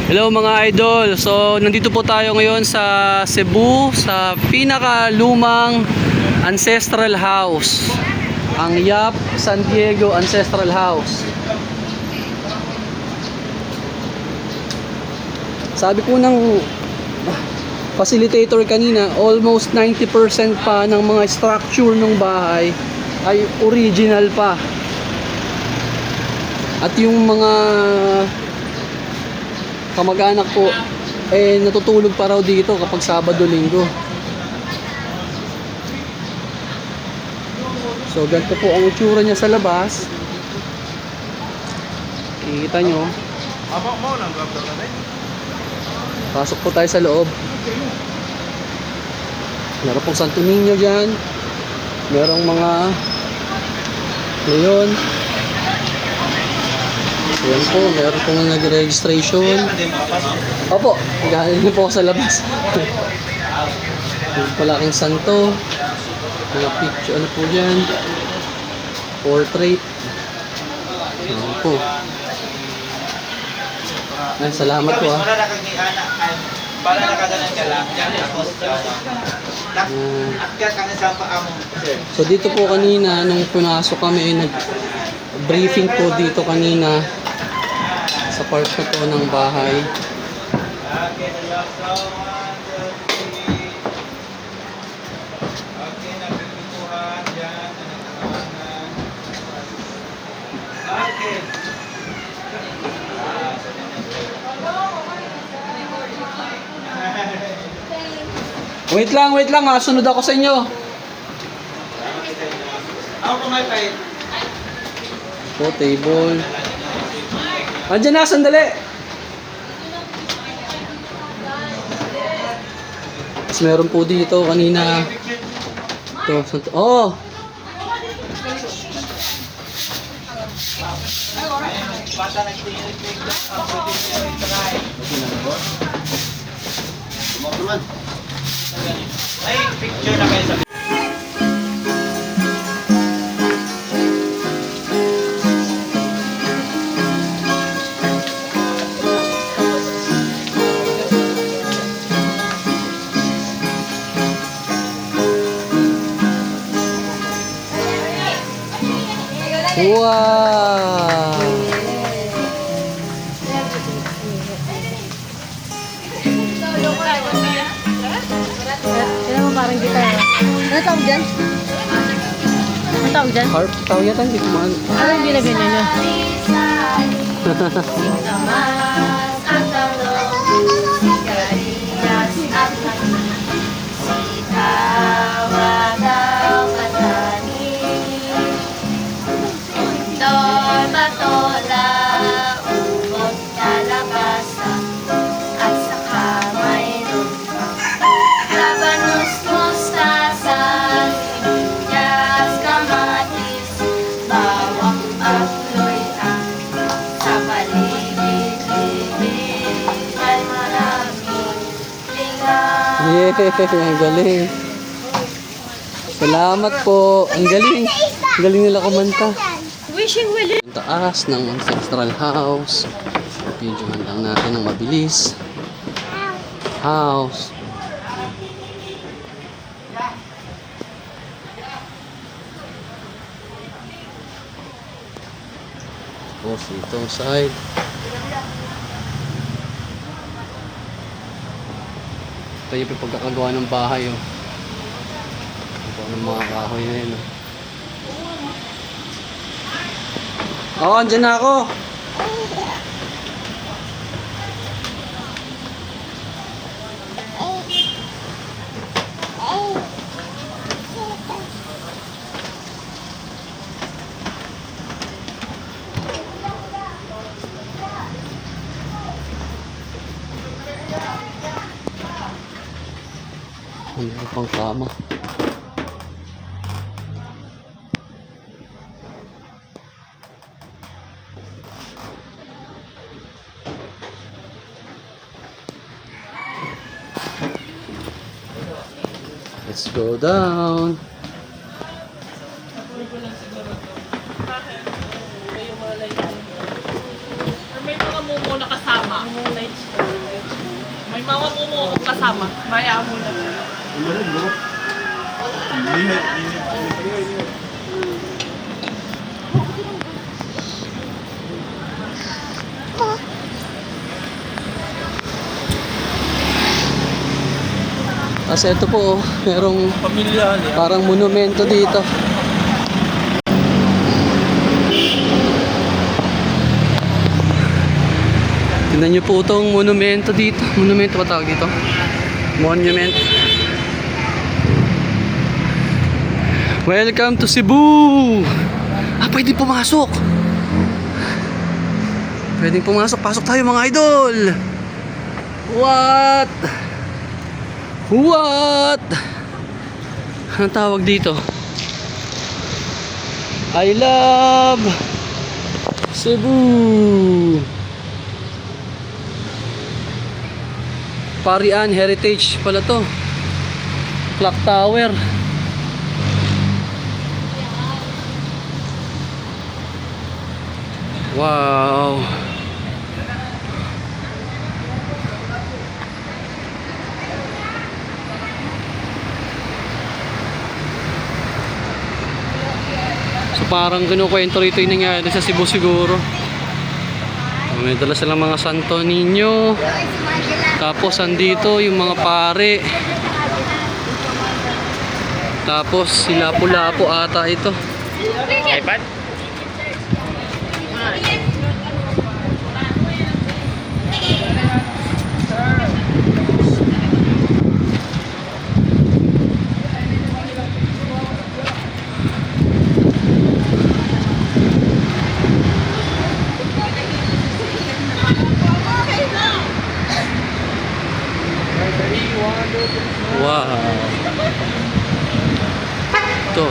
Hello mga idol. So nandito po tayo ngayon sa Cebu sa pinakalumang ancestral house, ang Yap San Diego Ancestral House. Sabi po ng facilitator kanina, almost 90% pa ng mga structure ng bahay ay original pa. At yung mga kamag-anak po natutulog pa raw dito kapag Sabado-Linggo. So ganito po ang itsura niya sa labas. Kikita nyo. Pasok po tayo sa loob. Meron pong Santo Niño dyan. Merong mga leon. Ayan po, meron pong nag-registration. Opo, galing po ako sa labas. Yung palaking santo. Mga picture, ano po dyan. Portrait. Ayan po. Ay, salamat po ah. Para nakaganan ka lang. So dito po kanina, nung pinasok kami ay nag-briefing po dito kanina sa part na po ng bahay. Wait lang ha, sunod ako sa inyo. Po, table. Andiyan na, sandali. Tapos meron po dito kanina. Ito, oh! Ay, picture na kayo sa Wow! Kailan mo parang gitar? Ano tawag dyan? Ano tawag dyan? Harp, tao yata, hindi ko man. Ano yung ginaganya nyo? Yeah, ang galing. Salamat po. Ang galing. Ang galing nila kumanta. Wishing well. Ang taas ng ancestral house. Videohan lang natin ng mabilis. House. Tapos itong side. Ito yung pagkakagawa ng bahay, oh. Ito ng mga kahoy na yun, oh. Oo, andyan na ako. Mayroon pang kama. Let's go down. May mga mumo na kasama. Mama mo kasama. Maya mo na. Kasi ito po, merong Pamilya, parang monumento dito. Tingnan niyo po itong monumento dito. Monumento ba tawag dito? Monument. Welcome to Cebu! Ah, pwede pumasok! Pwedeng pumasok. Pasok tayo mga idol! What? What? Anong tawag dito? I love Cebu! Parian Heritage pala to. Clock Tower. Wow. So parang kinukwento rito yung nangyari sa Cebu siguro. May dala silang mga Santo Niño. Tapos andito yung mga pare. Tapos sila Lapu-Lapu ata ito. iPad? Wow. Ito.